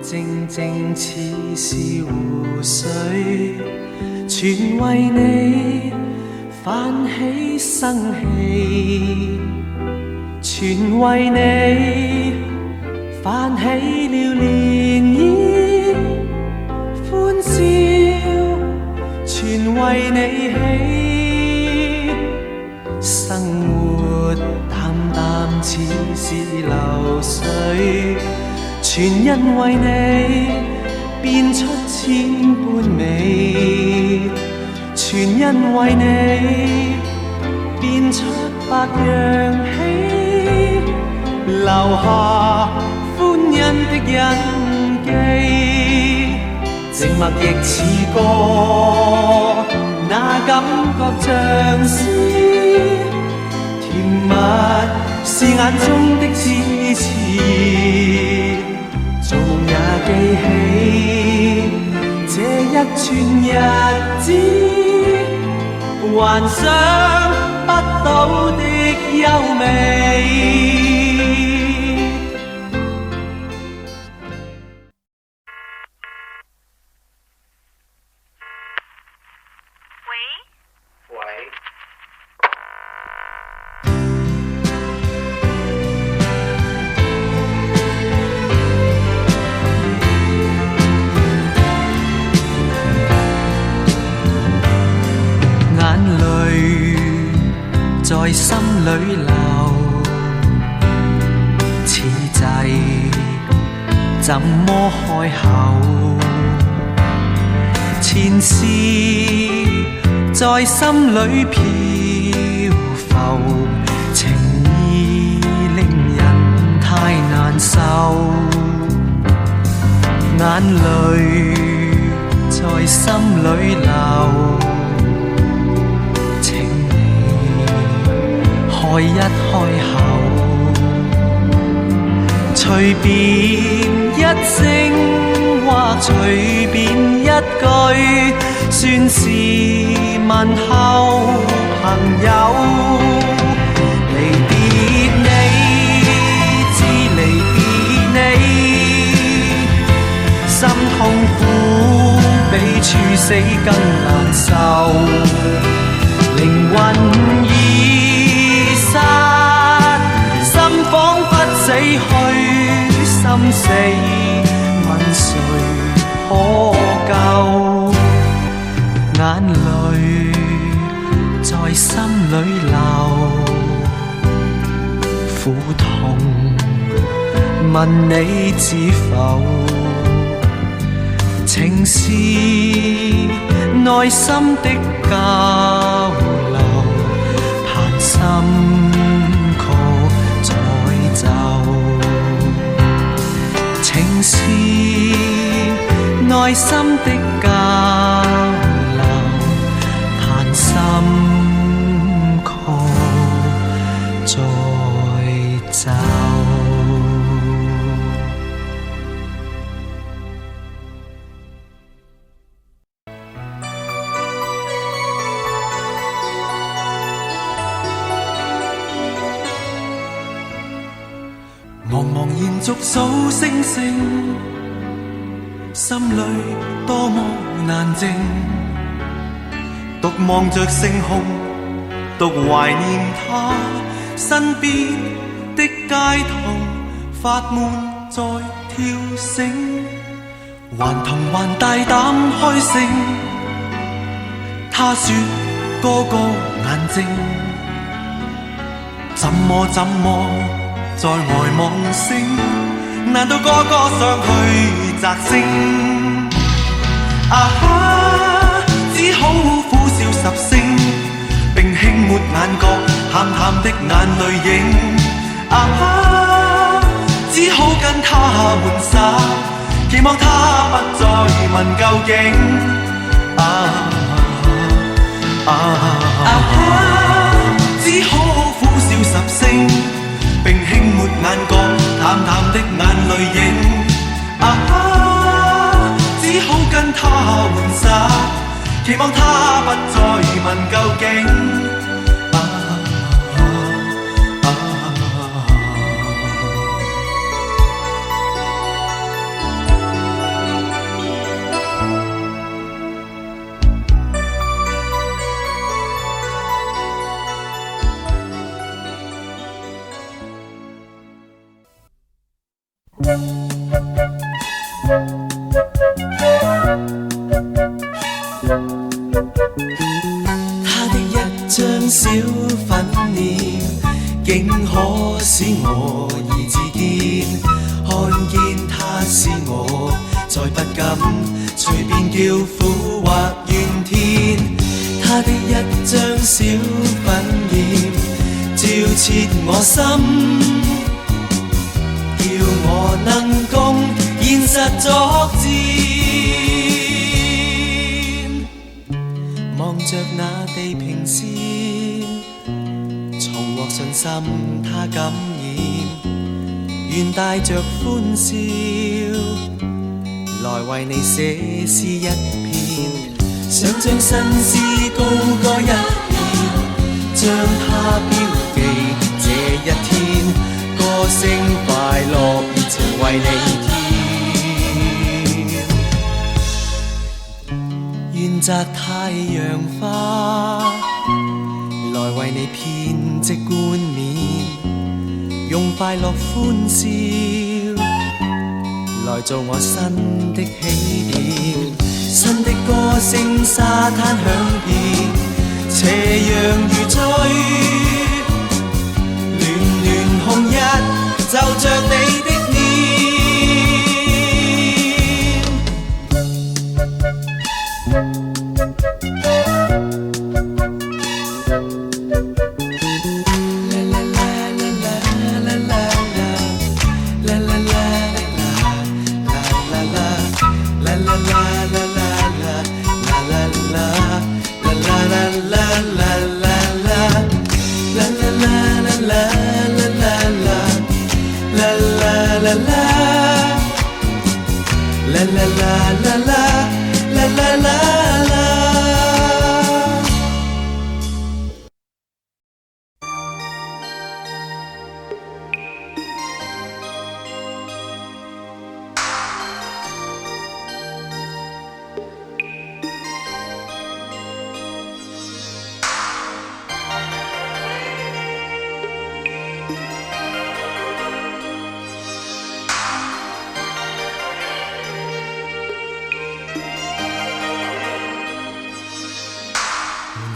靜靜似是湖水，全為你泛起生氣，全為你泛起了漣漪，歡笑全為你起，生活淡淡似是流水，全因為你變出千般美，全因為你變出百樣喜，留下歡欣的印記，靜默亦似歌，那感覺像詩，甜蜜是眼中的支持，做夢也記起這一串日子，幻想不到的優美。在心裏流，此際怎麼開口？前事在心裏漂浮，情意令人太難受，眼淚在心裏流。開一開口，隨便一聲或隨便一句，算是問候朋友。離別你，知離別你，心痛苦比處死更難受，靈魂心彷彿死去，心死問誰可救？眼淚在心裏流，苦痛問你知否？情是內心的交流，盼心情是內心的交流，盼心曲再走。茫茫延續數星星，心裏多麼難靜，獨望着星空，獨懷念他身邊的街頭，發悶在跳繩，還童還大膽開聲。他說哥哥眼睛，怎麼在外望星？難道哥哥想去摘星？啊哈！只好苦笑十聲，並輕抹眼角淡淡的眼淚影。啊哈！只好跟他玩耍，期望他不再問究竟。啊哈！只好苦笑十聲，並輕抹眼角淡淡的眼淚影。啊哈！只好跟他玩耍，期望他不再問究竟。我再不敢隨便叫苦或怨天。他的一張小粉臉照切我心，叫我能共現實作戰。望着那地平線，重獲信心他感染，願帶着歡笑來為你寫詩一篇，想將新詩高歌一遍，將它標記這一天，歌聲快樂熱情為你添，願摘太陽花來為你編織冠冕，用快樂歡笑來做我新的起點，新的歌聲沙灘響遍，斜陽如醉，暖暖紅日就着你的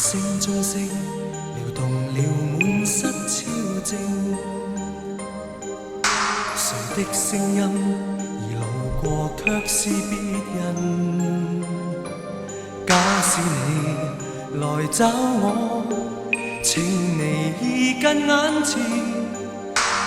聲中聲撩動了滿室超靜，誰的聲音已路過卻是別人，假使你來找我，請你已近眼前，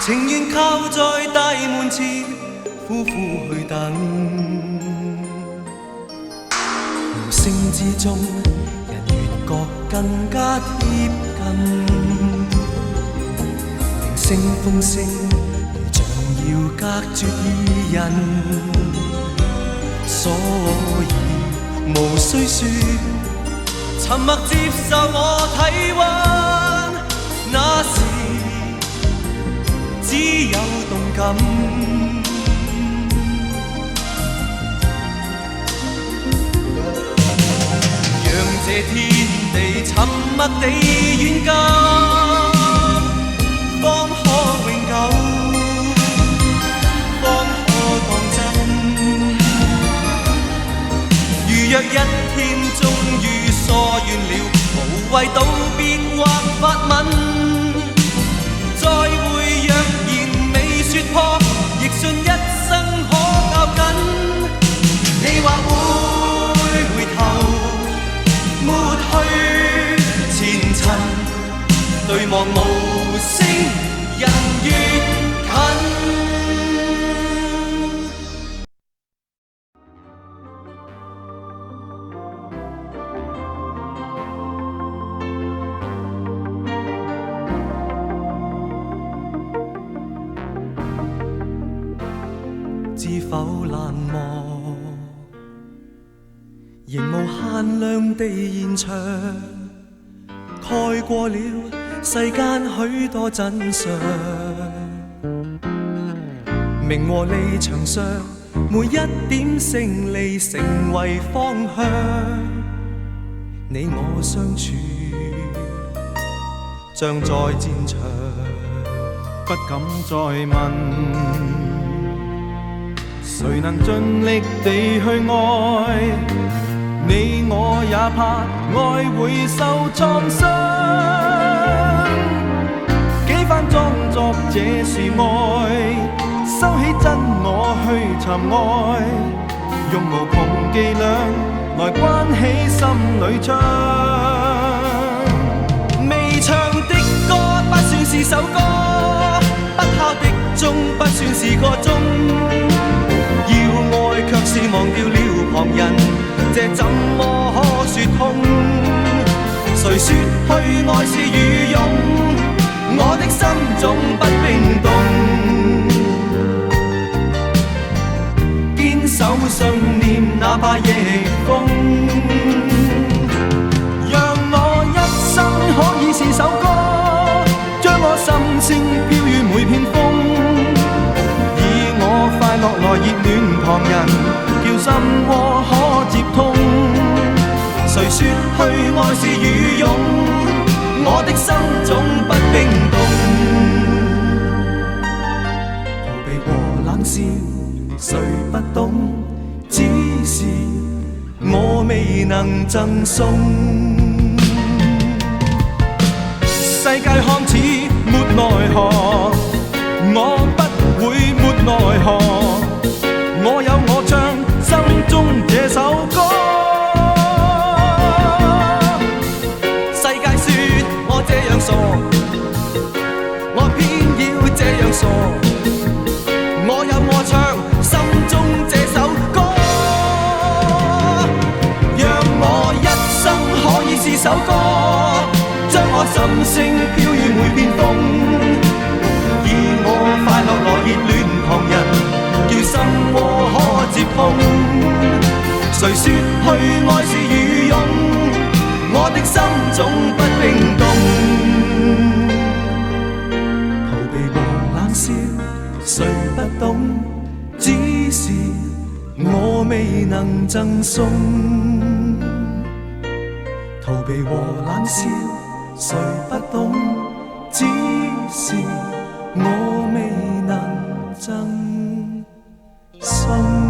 情願靠在大門前苦苦去等，無聲之中覺更加貼近，鈴聲風聲如像要隔絕二人，所以無需說，沉默接受我體溫，那時只有動感。這天地沉默地遠近，方可永久，方可當真。如若一天終於疏遠了，無謂道別或發吻，再會若然未說破，亦信一生可咬緊。你或會回頭抹去前塵，對望無聲，人越近。知否難忘，仍無限量地延長，蓋過了世間許多真相。名和利場上，每一點勝利成為方向。你我相處，像在戰場，不敢再問，誰能盡力地去愛？你我也怕愛會受創傷，幾番裝作這是愛，收起真我去尋愛，用無窮伎倆來關起心裏窗。未唱的歌不算是首歌，不敲的鐘不算是個鐘，要愛卻是忘掉了旁人，這怎麼可說通？誰說去愛是雨湧，我的心總不冰凍，堅守信念哪怕逆風。讓我一生可以是首歌，將我心聲飄於每片風，以我快樂來熱暖旁人，叫心窩可接通。誰說去愛是雨湧，我的心總不冰凍。逃避和冷笑誰不懂，只是我未能贈送。世界看似沒奈何，我不會沒奈何，我有我唱心中這首歌。世界說我這樣傻，我偏要這樣傻，我有我唱心中這首歌。讓我一生可以是首歌，將我心聲飄於每片風，以我快樂來熱暖旁人，叫心窩可接通。誰說去愛是雨湧，我的心總不冰凍。逃避和冷笑誰不懂，只是我未能贈送。逃避和冷笑誰不懂，只是我未能贈送。